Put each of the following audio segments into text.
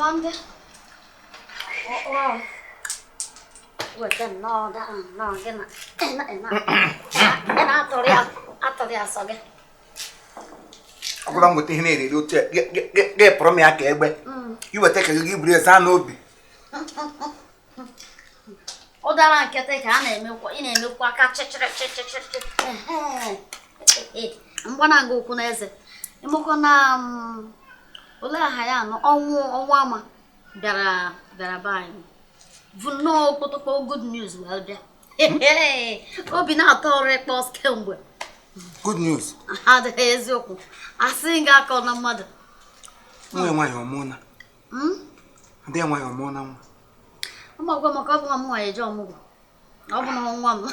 Amanda. Wow. Wait, no, get na. Agora vamos ter nele, do que para mim aqui é bem. E vai ter que ir brezar no bi. O dala que até cá né, meu com a caixa. Mbona ngo kuneze. Imo kona ole haya no onwu ama biara bai. Vuno kotoko good news well there. Obi na atore pos kemgbe. Good news. Ada eziokwu. Asị nga aka na mmadụ. Nwaanyị ọmụna. Ndị nwaanyị ọmụna nwa. Amagwa maka ọbụ nwa eje ọmụgwọ. Ọ bụ na nwa m.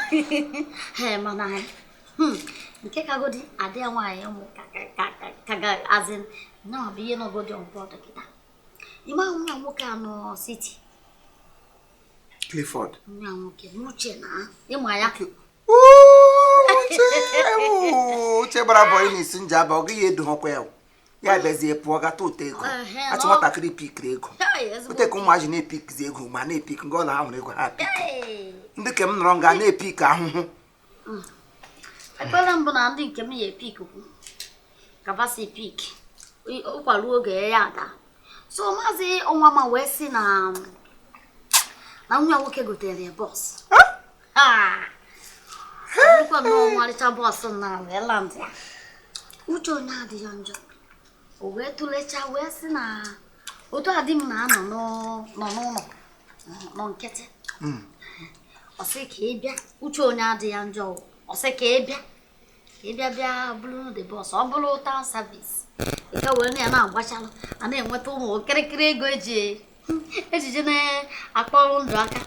Mana nke kagodi adị nwaanyị ụmụ ka ga azin na bụ ihe n'obodo ọbọdọ kịta. Ịma nwa nwoke anọ city. Clifford. Nwa nwoke n'uche na ịma ya. Uche bara boy ni sinja ba ogi yedu hokwa ya. Ya bezie pụọ gata otego. Ati nwatakịrị pikiri ego. Oteko ụmụaji na-epikizi ego ma na-epik ngo na ahụrụ ego ha pik. Ndị ke m nọrọ nga na-epik ahụhụ. Ekpere mbụ na ndị nke m ya epik kwu. Kabasi pik. Ụkwalu oge ya ada. So maazị ọnwa ma wee si na nwa nwoke gotere ya bọs. Kwa no mwalicha boss na weland ya. Ucho na adi yanjo. Owe tulecha wesi na oto adi m na no no nkete. Ose ka ebia ucho nya adi yanjo. Ose ka ebia. Ebia bia bulu the boss. O bulu town service. Ika we na agbachala. Ana enweta umu kirikiri ego eji. Ejije na akpọrọ ndụ aka.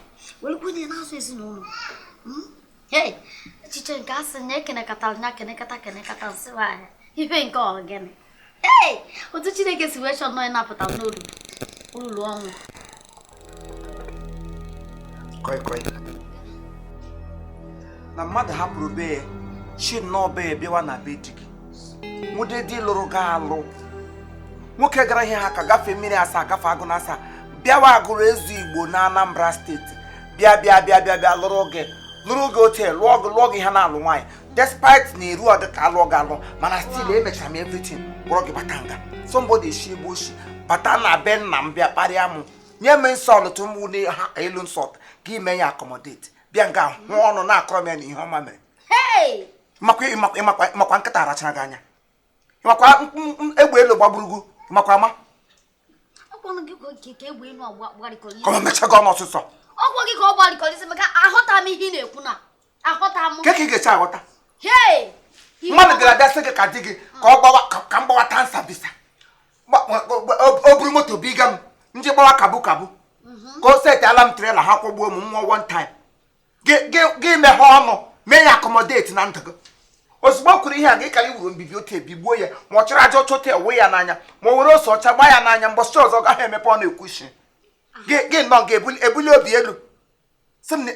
Wele kwenye na aso esi no. Hey, chiche nke asị na ekene katanya kene kata nsiwa ife nke ogene. Hey, otu Chineke si wee chọọ nọ ịnapụta n'olu ululu ọnwụ. Koi. Na mmadụ hapụrụ be chi nọ be bịawa na be di gị. Nwude di lụrụ ga alụ. Nwoke gara ihe ha ka gafee mmiri asa gafe agụ na asa bịawa agụrụ ezu Igbo na Anambra steeti. Bịa lụrụ gị. Lụrụ gị hotel lụọ gị ha na-alụ nwaanyị despite na eru ọdị ka alụọ gị alụ mana still emechara m everything kpọrọ gị bata nga somebody shi egbu oshi bata na be nna m bịa kparịa m nye m insult m na ha elu insult gị mee ya accommodate bịa nga hụ ọnụ na-akọrọ m ya na ihe ọma mere makwa nkịta arachara gị anya makwa egbe elu gbagburugu makwa ama kọma mecha gị ọnụ ọsụsọ Ọgwọ gị ka ọ gbali kọlisi maka ahọta m ihe na-ekwu na ahọta m. Ke ka ị ga-eche aghọta? Hey! Mmadụ bịara bịa sị gị ka di gị ka ọ gbawa ka m gbawa tansa bisa. O buru moto biga m ndị gbawa kabu ka o seti ala m trela ha kwọgbuo m nwa one time. Gị meghe ọnụ mee ya accommodate na ndụ gị. Ozugbo kwuru ihe a gị ka ị wuru mbibi otu ebigbuo ya ma ọ chọrọ aja ọchọta ewe ya n'anya ma o were ose ọcha gbaa ya n'anya mbọchị ọzọ gaghị emepe ọ na-ekwuchi. Gị nọ ga-ebuli obi elu sị m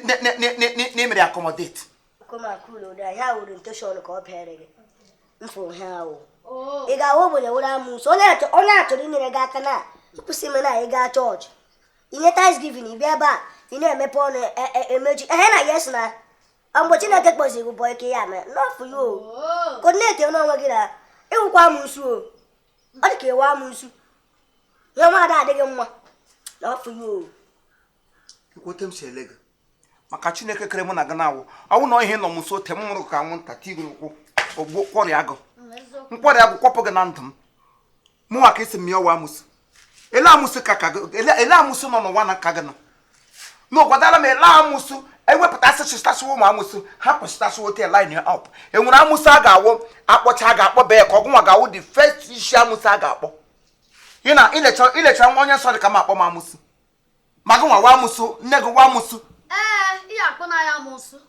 na-emere accommodate. Kulo da ya wurin tashon ka opere gị. Mfụ ha o. Ị ga obodo wura amuso onye achọrọ inyere gị aka na kwụsị m na ị ga church. Inye Thanksgiving ị bịa ba ị na-emepe ọnụ emeji na yes na mgbe Chineke kpọzi gị boy ka ya me no for you. Coordinate n'onwe gị na ịwụkwa amusu o. Ọ dị ka ịwa amusu. Ya ma ada adịghị mma. No for you. Ikwote m shele gị maka Chineke kere mụ na gị na-awụ ọwụ na ihe nọ m nso te m nwụrụ ka nwụnta tigoro ụkwụ ogbo kwọrịa agụ nkwọrịa agụ kwọpụ gị na ndụ m mụ nwa ka esi m ya ọwa amụsụ ele amụsụ nọ n'ụwa na ka gị nọ n'ụgwadara m ele amụsụ ewepụta asịchịtasịwa ụmụ amụsụ ha pụchịtasịwa hotel line up enwere amụsụ a ga-awụ akpọcha a ga-akpọ bee ka ọgụnwa ga-awụ the first isi amụsụ a ga-akpọ ị na ilecha nwa onye nsọ dị ka m akpọ m amụsụ ma gị nwa wa amụsụ nne gị wa amụsụ Ihe akpọ na ya amụsụ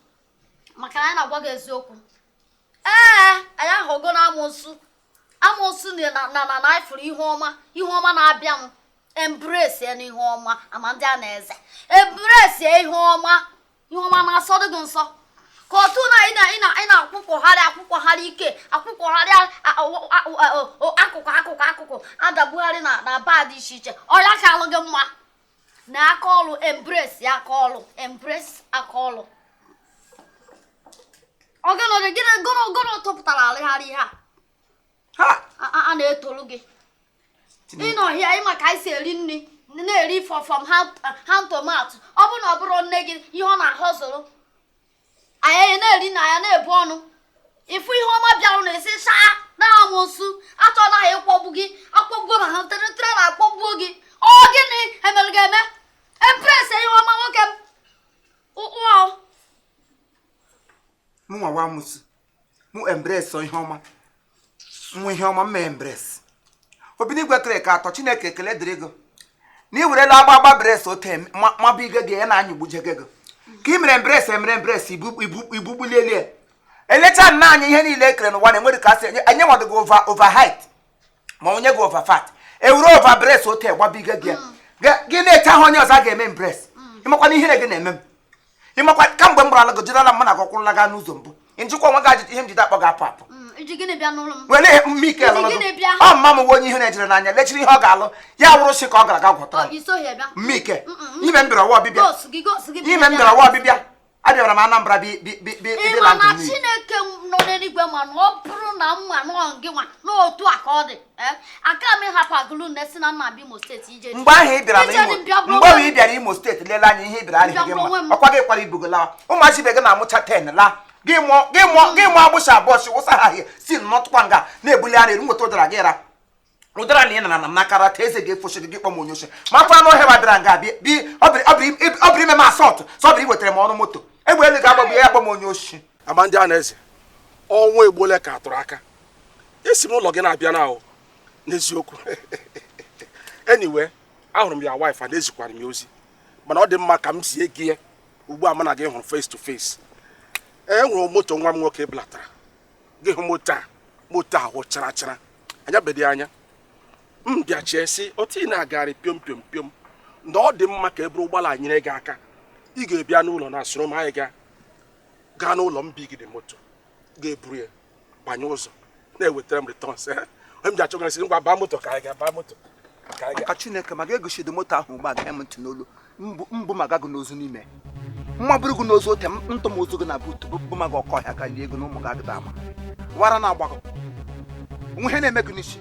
maka na anyị na-agwa gị eziokwu. Anyị ahụgo na amụsụ na ifuru ihe ọma na-abịa m. Embrace ya n'ihe ọma Amandianeze. Embrace ya ihe ọma na-asọ dị gị nsọ. Kotu na ina akwụkwọgharị ike akwụkwọgharị akụkụ adabugharị na bad iche iche ọya ka alụ gị mma na aka ọlụ embrace aka ọlụ ogenọdụ gịnị gụrụ tụpụtara alịgharị ha a na-etolu gị ịnọhịa ịma ka anyị si eri nri na-eri from hand to mouth ọ bụ na ọ bụrụ nne gị ihe ọ na-ahọzụrụ anyị na-eri na ya na-ebu ọnụ ifu ihe ọma bịarụ na-esi saa na amụsụ achọ naghị ịkpọgbu gị akpọgbuo ma ha tere na akpọgbuo gị ọ gịnị emere gị eme empress ihe ọma nwoke m mụ nwa wa amụsụ mụ embrace ihe ọma mma embrace obido igwe kere ka atọ Chineke ekele dịrị gị na ị werela agba brace ote mabụ ige gị ya na anyị gbujege gị ka ị mere embrace ibu bulielie elecha nna anyị ihe niile ekere n'ụwa na-enwere ka asị anyị nwadịgo over height ma onye gị over fat ewere over brace ote gbaba ige gị gị na-eche ahụ onye ọzọ a ga-eme embrace ịmakwana ihe gị na-eme m ịmakwa kamgbe m gbara gị jirala mma na gọkwụrụla gaa n'ụzọ mbụ njikwa onwe gị ajụjụ ihe m jide akpọ gị apụ apụ were mmike ọ mma m nwe onye ihe na-ejere n'anya lechiri ihe ọ ga-alụ ya wụrụ si ka ọ gara ga gwọtara mmike ime m bịara ọwa ọbịbịa abịara m Anambra bịla ndụ Chineke nọ n'eluigwe mana ọ bụrụ na mma nọ gị nwa n'otu a ka ọ dị aka m ịhapụ agụlụ nne si na nna abịa Imo steeti ije mgbe ahụ ị bịara Imo steeti lele anya ihe ị bịara adịghị gị mma ọkwa gị kwara ibu gị lawa ụmụachi be gị na-amụcha 10 laa gị mụọ agbụsha abụọ si wụsa ha ahịa si nnọtụkwa nga na-ebuli anya eru nweta ụdara gị ra ụdara na ị nana m n'akara ta eze ga-efochi gị kpọ m onye oche ma kwa na ọhịa bịara nga ọ bụrụ ime m asọtụ sọ bụrụ iwetara m ọrụ moto egbe elu ga-agbagbu ya agba m onye ochi Amandianeze ọnwa egbole ka atụrụ aka esi m ụlọ gị na-abịa na ahụ n'eziokwu anyway ahụrụ m ya wife a na-ezikwara m ya ozi mana ọ dị mma ka m zie gị ugbu a mụ na gị hụrụ face to face enwere moto nwa m nwoke blatara gị hụ moto ahụ chara chara anya bedị anya m bịachie si otu ị na-agagharị piom piom piom na ọ dị mma ka e bụrụ ụgbọala nyere gị aka ị ga-ebịa n'ụlọ na asụrụ m anyị gaa n'ụlọ m bigide moto ga-eburu ya banye ụzọ na-ewetara m returns m ji achọgasị ngwa baa moto ka anyị ga baa moto ka Chineke ma ga-egochido moto ahụ ugbu a ga m ntị n'olu mbụ ma gagụ n'ozu n'ime mma bụrụ gị n'ozu ote ntụ m ozu gị na buutu bụ ma gị ọkọ ọhịa ka lie ego na ụmụ gị agịda ama wara na-agbagọ onwe ihe na-eme gị n'isi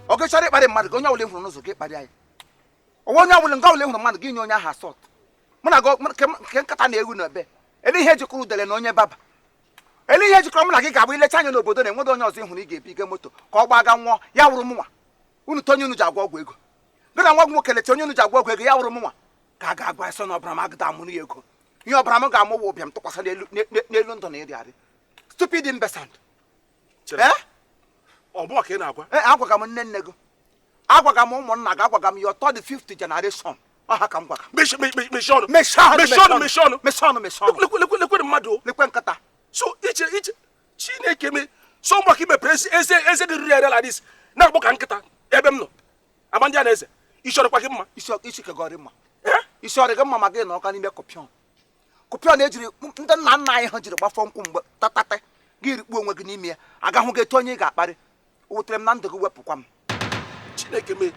ọ gị chọrọ ịkparị mmadụ gị onye ọbụla hụrụ n'ụzọ gị kparịa ya onwe onye ọbụla nga ọbụla hụrụ mmadụ gị nye onye ahụ asọt mụ na nke nkata na-ewu na ebe ele ihe jikọrọ udele na onye baba ele ihe jikọrọ mụ na gị ga-abụ ilecha anya n'obodo na-enwedo onye ọzọ ịhụrụ ị ga-ebi ige moto ka ọ gbaga nwụọ ya wụrụ mụnwa unu tonye unu ji agwa ọgwụ ego gị na nwa gị nwoke lecha onye unu ji agwa ọgwụ ego ya wụrụ mụnwa ka a ga-agwa eso na ọbara m agịda amụrụ ya ego ihe ọbara m ga-amụ wụ ụbịam tụkwasị n'elu ndụ na ịrị arị stupid imbecile ọbụwa ka ị na-agwa agwaga m nne gị agwaga m ụmụnna gị agwaga m ya ọtọ dị 50 generation ọha ka m gwaga lekwe mmadụ lekwe nkata so iche Chineke me so mgba ka imepere eze gị riri arịa ladis na-agbọ ka nkịta ebe m nọ Amandianeze ịchọrọkwa gị mma isi kegọrị mma isi ọrị gị mma ma gị na ọka n'ime kọpịọn ejiri ndị nna nna anyị ha jiri gbafọ nkwụ mgbe tatata gị rikpuo onwe gị n'ime ya agahụ gị etu onye ị ga-akparị o wutere m na ndụ gị wepụkwa m Chineke me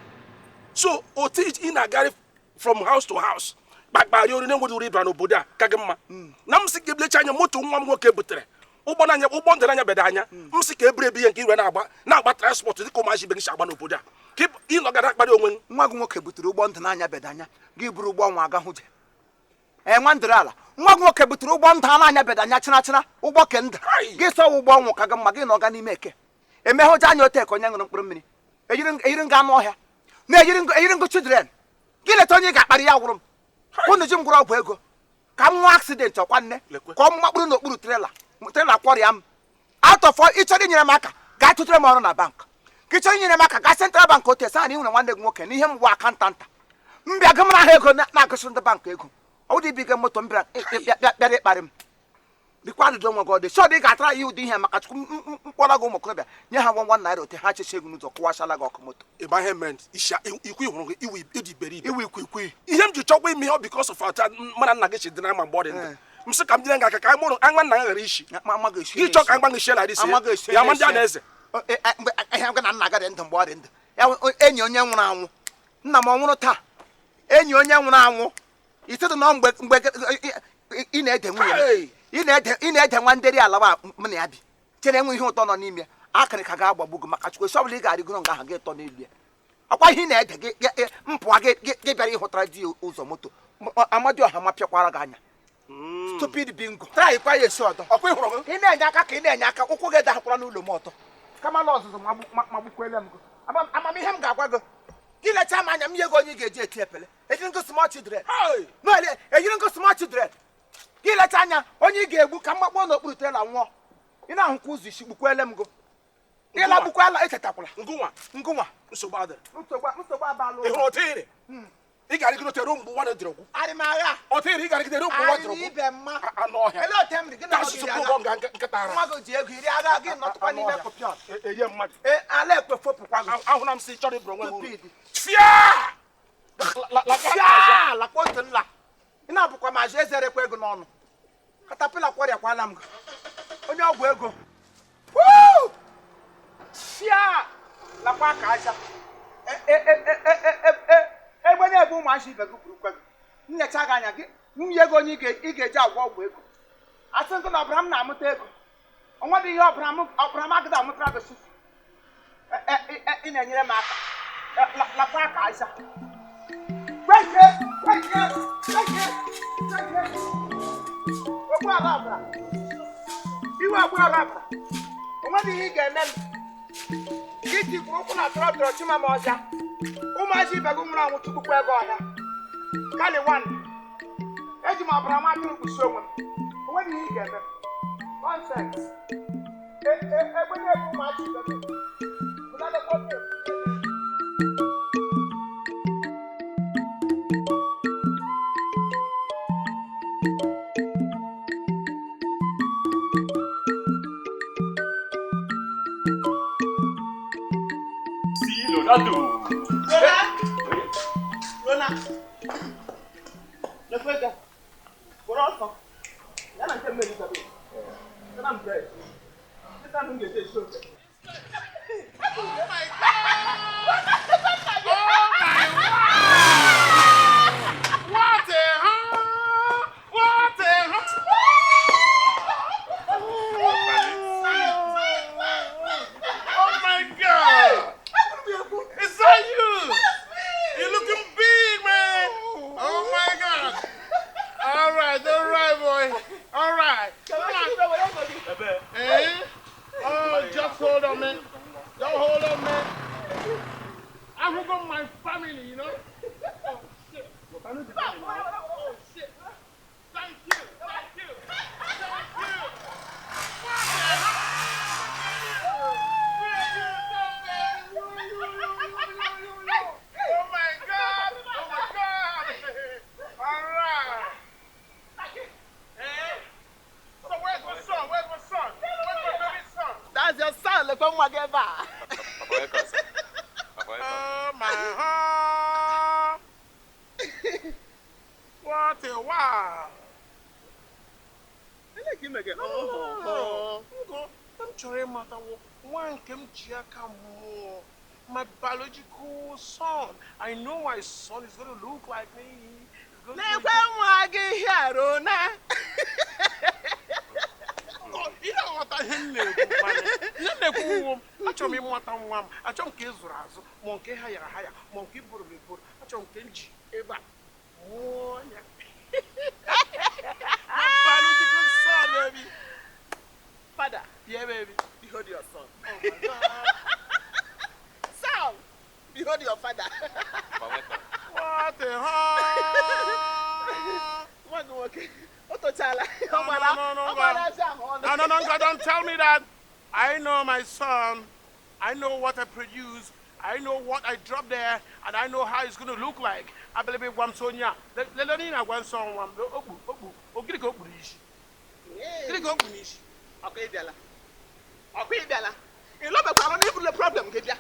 so otu ị na-agagharị from house to house kpakparị ori na-enweghị uri ịba n'obodo a ka gị mma na m sị ka eblecha anya moto nwa m nwoke butere ụgbọ ndịna anya bede anya m sị ka eburu ebi ihe nke iwe na-agba transport dịka ụmụaji ibe gị si agba n'obodo a ka ịnọgara akparị onwe gị nwa gị nwoke butere ụgbọ ndụ n'anya bede anya gị buru ụgbọ nwa agahụ je nwa ndịrị ala nwa gị nwoke butere ụgbọ ndụ n'anya bede anya chịrachịra ụgbọ ke ndụ gị sọ ụgbọ ọnwụ ka gị mma gị na ọga n'ime eke emeghụja anya ote ka onye ṅụrụ mkpụrụ mmiri eyiri nga anụ ọhịa na-eyiri ngụ children gị leta onye ị ga-akparị ya wụrụ m unu ji m gwụrụ ọgwụ ego ka m nwa aksidenti ọkwa nne ka ọ makpụrụ n'okpuru trela kwọrịa m atọfọ ịchọrọ inyere m aka gaa tụtere m ọrụ na bank ka ịchọrọ inyere m aka gaa Central Bank ote sa na ịhụrụ nwanne gị nwoke n'ihe m bụ akantanta m bịa gị mara ha ego na-agụsịrị ndị bank ego ọ dị ibiga moto m bịara ịkparị m dịkwa ajụjụ onwe gị ọ dị chọọ dị ị ga-atara ya ụdị ihe maka chukwu mkpọrọ gị ụmụ okorobịa nye ha nwa naira ote ha chechi ego n'ụzọ kụwachala gị ọkụ moto ịgba ihe mere ikwu hụrụ gị iwu iberibe ihe m ji chọkwa ime ihe bikos of ata mana nna gị chi dị na ama mgbe ọ dị ndụ msị ka m jide nga aka ka mụrụ anwa nna ghara isi gị chọọ ka mgbanwe shie na dị ya ama ndị a na-eze ihe gị na nna gị dị ndụ mgbe ọ dị ndụ enyi onye nwụrụ anwụ nna m ọ nwụrụ taa enyi onye nwụrụ anwụ itetụ na mgbe ị na-ede nwunye ị na-ede nwa nderi ala m na ya bi chere enwe ihe ụtọ nọ n'ime akịrị ka ga-agbagbu gị maka chukwu ọbụla ị ga-arịgoro nga ahụ gị tọ n'elu ya akwa ihe ị na-ede gị mpụa gị bịara ịhụtara di ụzọ moto Amadioha mapịakwara gị anya stupid bingo try kwa ya esi ọdọ ọkwa ịhụrụ m ị na-enye aka ka ị na-enye aka ụkwụ gị dakwara n'ụlọ m ọtọ kama na ọzụzụ magbukwele m gị amamihe m ga-agwa gị gị lecha m anya m ihe gị onye ga-eji eti epele ejiri ngo small children ejiri ngo small children gị lecha anya onye ị ga-egbu ka mgbakpọ n'okpuru tela nwụọ ị na-ahụkwa ụzọ isi gbukwele m gị ịla gbukwala echetakwala ngụnwa nsogbu adịrị nsogbu abalị ị hụrụ ọtịrị ị ga-arịgide tere mgbe ụwa na-edere ogwu arịmagha ọtịrị ị ga-arịgide mgbe ụwa dere ogwu ibe mma anụ ọhịa ele otem gị na asụsụ ụgwọ nga nkịta ara nwa gị ji ego iri agha gị nọtụkwa n'ime kọpiọn enye mmadụ ala ekwe fopụkwa gị ahụ na m si chọrọ iburu onwe m stupid fia lakwa otu nla ị na-abụkwa ma azụ ezerekwa ego n'ọnụ katapila kwọrịakwala m gị onye ọgwụ ego fia lakwa aka aja egbe na-ebu ụmụazị ibe gị kwurukwe gị nnyecha gị anya gị nwunye ego onye ị ga-eji agwọ ọgwụ ego asị nkụ na ọbara m na-amụta ego ọnwa dị ihe ọbara m agịda amụtara gị susu ị na-enyere m aka lakwa aka aja ụgbọala ọbara iwe ụgbọala ọbara onwe dị ihe ị ga-eme m iti kwuru ụkwụ na tọrọ tọrọ chima m ọja ụmụazị ibe gị nwụrụ anwụ tukwukwa ego ọhịa kali wan eji m ọbara m atụrụ mkpuchi onwe m onwe dị ihe ị ga-eme nonsens egbe na-ebu ụmụazị ibe gị Rona, le fue que por eso, ya no entiendo ni saber. Ya no entiendo. Esta no me dice eso. Oh my God! Oh my God! What a huh? What a huh? Oh my God! Is that you? You're looking big, man. Oh my God! All right, boy. All right. Come on. Eh? Oh, just hold on, man. Don't hold on, man. I forgot my family, you know. Oh shit. Oh shit. Thank you. Thank you. Thank you. What the hell? Oh my God. Oh my God. All right. Eh? So where's my son? Where's my son? Where's my baby son? That's your son, le come whatever. Oh my heart. What a wow. I like him again. I'm sorry, matter one came more. My biological son. I know my son is going to look like me. He's going to you know what I achọrọ m ịmụta nwa m achọrọ m ka ịzụrụ azụ ma nke ha yara ha ya ma nke buru buru achọrọ m ka m ji ebe a mụọ ya biological son, baby. Father, Yeah, baby. behold your son. Oh my God. Son, behold your father. What a heart. Okay. Otochala. No, don't tell me that. I know my son. I know what I produce. I know what I drop there, and I know how it's going to look like. I believe it was Sonia. Let me know one song. Okay, go British. Okay, Della. Okay, Della. You love a problem, you have a problem, Gavia.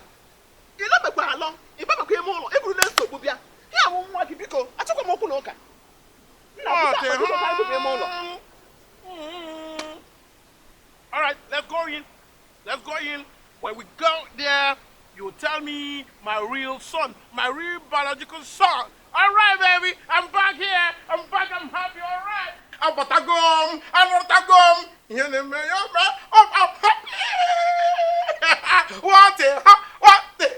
You love a problem, you have a criminal, every less to Bubia. Here, I won't want to go. I took a mokunoka. me my real son, my real biological son. All right, baby, I'm back here. I'm back. I'm happy. All right. I'm batagom. I'm batagom. I'm happy. What the? What the?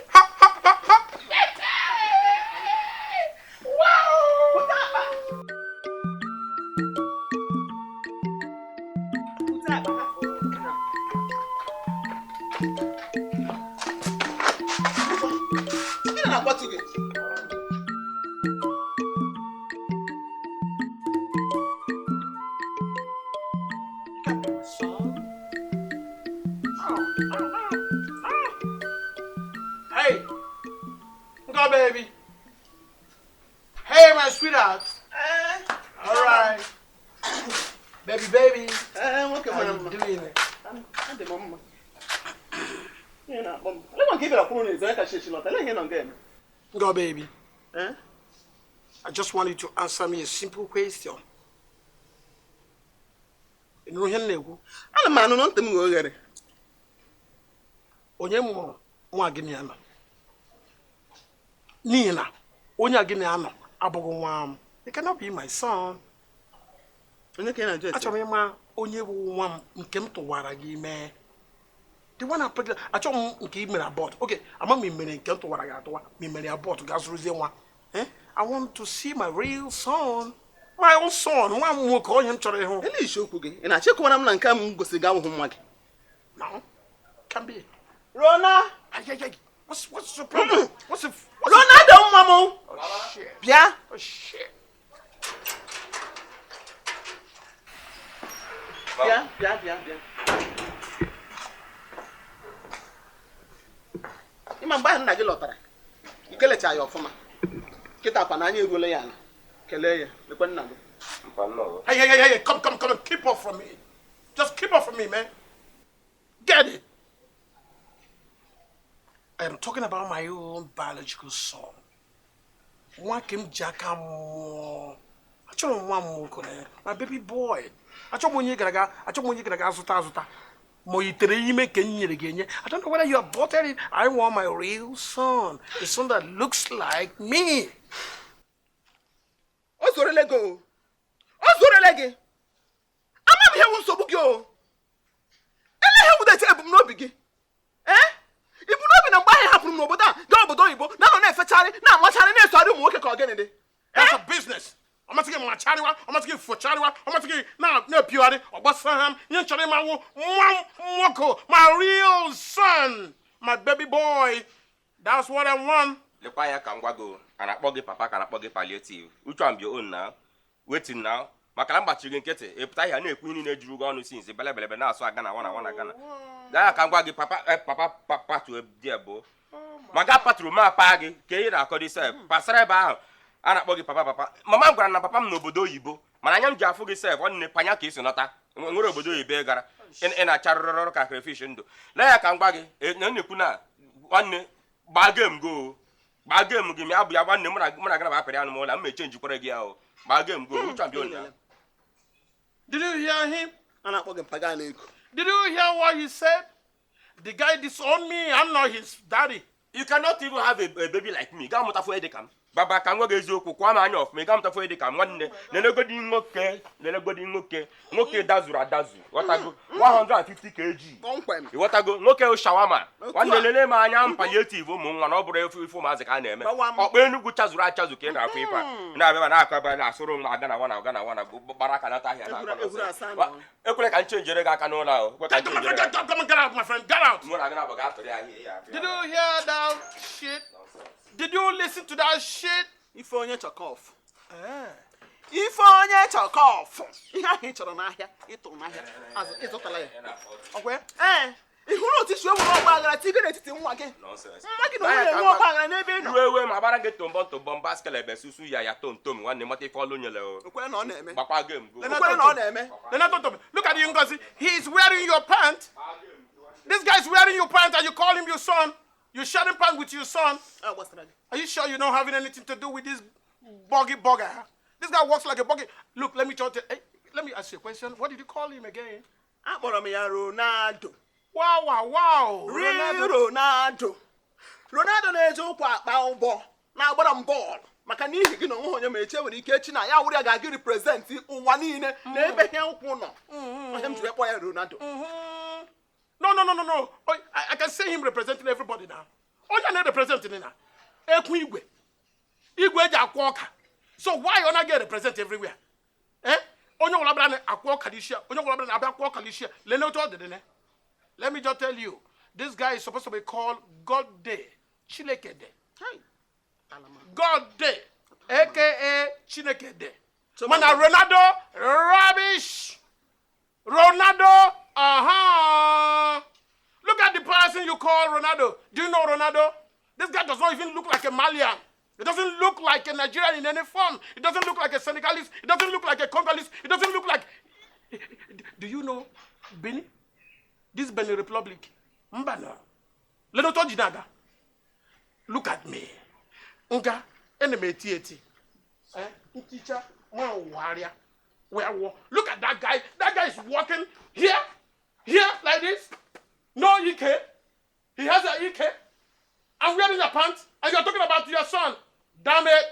Hey, go, baby. Hey, my sweetheart. All right. Baby. How you doing it? Go, baby. I just want you to answer me a simple question. You know him, onye mụrụ nwa gị na n'ihi na onye gị na abụghị nwa m. It cannot be my son. Achọrọ m ịma onye bụ nwa m nke m tụwara gị mee. The one pregnant. Achọrọ m nke ị mere abort. Okay, ama m mere nke m tụwara gị atụwa. M mere abort ga zụrụzie nwa. I want to see my real son. My own son. Nwa m nwoke onye m chọrọ ịhụ. Ele isi okwu gị. Ị na-achịkọwara m na nke m gosi gị ahụhụ nwa gị. No. Can be. Rona! What's the problem? Rona don't mama. Oh shit. Bia. Oh shit. Bia. Ima mgbe nna gị lọtara. Ikelecha ya ọfụma. Kịta pa na anya egole ya ala. Kelee ya. Lekwe nna gị. Hey, come. Keep off from me. Just keep off from me, man. Get it? I am talking about my own biological son. My baby boy. I don't know whether you aborted it. I want my real son. The son that looks like me. Ozorelego. Ozorelege. Ama m ihe nsogbu gị o. Ele ihe wudete ebum n'obi gị. Ibu n'obi na mgbe ahụ hapụrụ m n'obodo a gaa obodo oyibo na nọ na-efecharị na-amachara na-esogharị ụmụ nwoke ka ọ gịnị dị. That's a business. I'm not taking my chariwa. I'm not taking for chariwa. I'm not taking no purity. Obasaham. You chari my real son, my baby boy. That's what I want. The choir can go and I buggy papa can buggy palliative. Which one be your own now? Waiting now. Makalamba chicken get it. If I had queen in a drew on since the belly now, so I gonna. That can go papa to a dear boy. Magapa to my paggy, Kayla, could he say, Passeraba. Ana bogi papa mama gwara na papa m n'obodo oyibo mana anya m ji afụ gị sef ọ nne panya ka isi nọta nwere obodo oyibo gara ị na-acharụrụrụ ka crayfish ndụ lee ya ka m gwa gị na-ekwu na nwanne gbaa game gị ma abụ ya nwanne mụ na gana ba apịrị anụ m ụla m mechenjikwara gị ahụ gbaa game go champion ya. Did you hear him? Ana akpọ gị mpaga na-eko. Did you hear what he said? The guy disowned me. I'm not his daddy. You cannot even have a baby like me. Ga mụta fụ edekam baba ka nwa ga-eziokwu kwa m anya ọfụma ị ga mụta fụ edekam nwanne nenegodi nwoke dazuru adazu ghọtago 150 kg ịghọtago nwoke shawama nwanne lele m anya palliative ụmụ nwa na ọ bụrụ efu ụmụazị ka a na-eme ọkpa Enugwu chazuru achazụ ka ị na-afụ ife a na-abịa na-akaba na-asụrụ m na aga na wana gbara aka nata ahịa na ekwere ka nchenjere gị aka n'ụlọ ahụ Get out, my friend. Get out. mụ na gị na-abụ ga-atụrụ ya ahịa. Did you hear that shit? Did you listen to that shit? Ife onye chọkọf. Ife onye chọkọf. Ihe ahụ ị chọrọ n'ahịa, ị tụrụ n'ahịa. Azụ ịzụtala ya. Ọkwe? Ihuru otu isi enwere ọgba aghara tigị n'etiti nwa gị. Nwa gị na onye enwe ọgba aghara n'ebe ị nọ. Ruo ma gbara gị tombom baskelebe susu ya tom nwanne mata ife ọlụ nyele o. Okwere na ọ na-eme. Gbakwa game go. Okwere na ọ na-eme. Look at you, Ngozi. He's wearing your pants. This guy's wearing your pants and you call him your son. You're sharing pants with your son. Are you sure you're not having anything to do with this bugger? This guy walks like a buggy. Look, let me ask you a question. What did you call him again? Akpọrọ m ya Ronaldo. Wow. Ronaldo. Ronaldo na-eje ụkwụ akpa ụgbọ na-agbara m bọọlụ maka n'ihi gị na onwe onye ma eche nwere ike echi na ya wụrụ ya ga-aga represent ụwa niile na ebe ihe ụkwụ nọ onye m jiri kpọ ya Ronaldo. No. I can see him representing everybody now. Onye na-representing na ekwu igwe eji akwa ọka. So why you not get represent everywhere? Onye ọbụla bịara akwa ọka n'isi, onye ọbụla bịara abịa akwa ọka n'isi, lene otu ọ dị. Let me just tell you, this guy is supposed to be called God Day, Chineke Day. God Day, aka Chineke Day. Mana Ronaldo, rubbish. Ronaldo, Look at the person you call Ronaldo. Do you know Ronaldo? This guy does not even look like a Malian. It doesn't look like a Nigerian in any form. It doesn't look like a Senegalese. It doesn't look like a Congolese. It doesn't look like... Do you know Benin? This Benin Republic. Mbana. Lenoto Jinaga. Look at me. Nga. Enemy tieti. Teacher. Warrior. Look at that guy. That guy is walking here. Here, like this. No EK. He has an EK. I'm wearing your pants. And you're talking about your son. Damn it.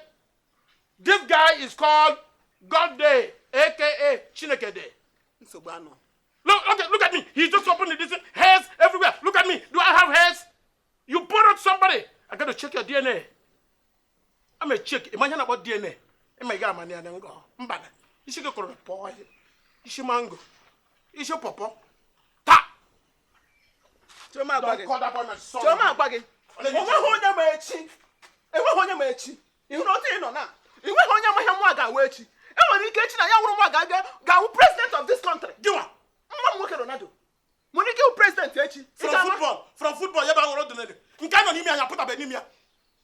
This guy is called God Day, a.k.a. Chineke Day. Look at me. He just opened this hairs everywhere. Look at me. Do I have hairs? You borrowed somebody. I got to check your DNA. I'm going to check. Imagine about DNA. You should go to the boy. You should mango. You should papa. Ta! Don't call that boy my son. You know now. You enwere ike echi na ya wụrụ nwa ga-awụ president of this country. Giwa. Nwa m nwoke Ronaldo. Nwere ike wụ president echi. From football ya ba ngoro dunele. Nke anọ n'ime anya pụta be n'ime ya.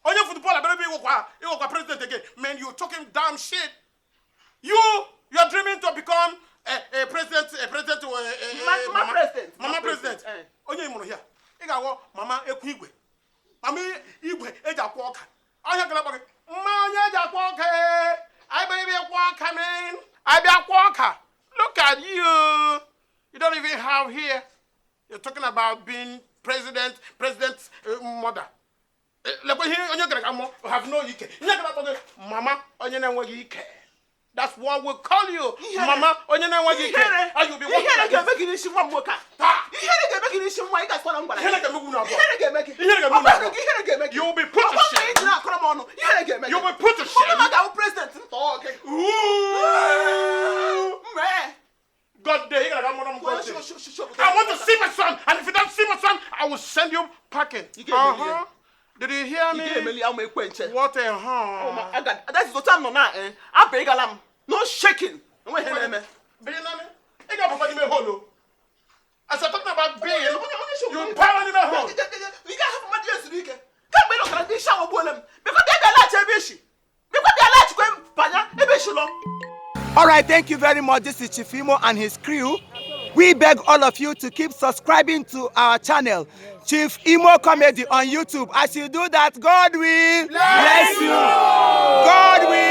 Onye football abere be ịwụkwa president again. Man, you talking damn shit. You're dreaming to become a president mama president. Onye ịmụrụ ya. Ị ga-awọ mama ekwu igwe. Mama igwe eji akwa ọka. Onye gara gba gị. Mma onye eji akwa ọka. I baby walk man. I be a walker. Look at you. You don't even have here. You're talking about being president's mother. Like here on your have no EK. Mama on your EK. That's what we call you. Mama on your EK. Are you be making this one worker? You'll be put to shame. You'll be put to shame. God day, I want to see my son, and if you don't see my son, I will send you packing. Did you hear me? What a harm. That is the time now. No shaking. As I'm talking about being, you power in the hole. You can't have my dear Sirike. Can't be looking at this shower bolem. Because they're like a bishi. Because they're like Panya, a bishi. Alright, thank you very much. This is Chief Imo and his crew. We beg all of you to keep subscribing to our channel, Chief Imo Comedy on YouTube. As you do that, God will bless you. God will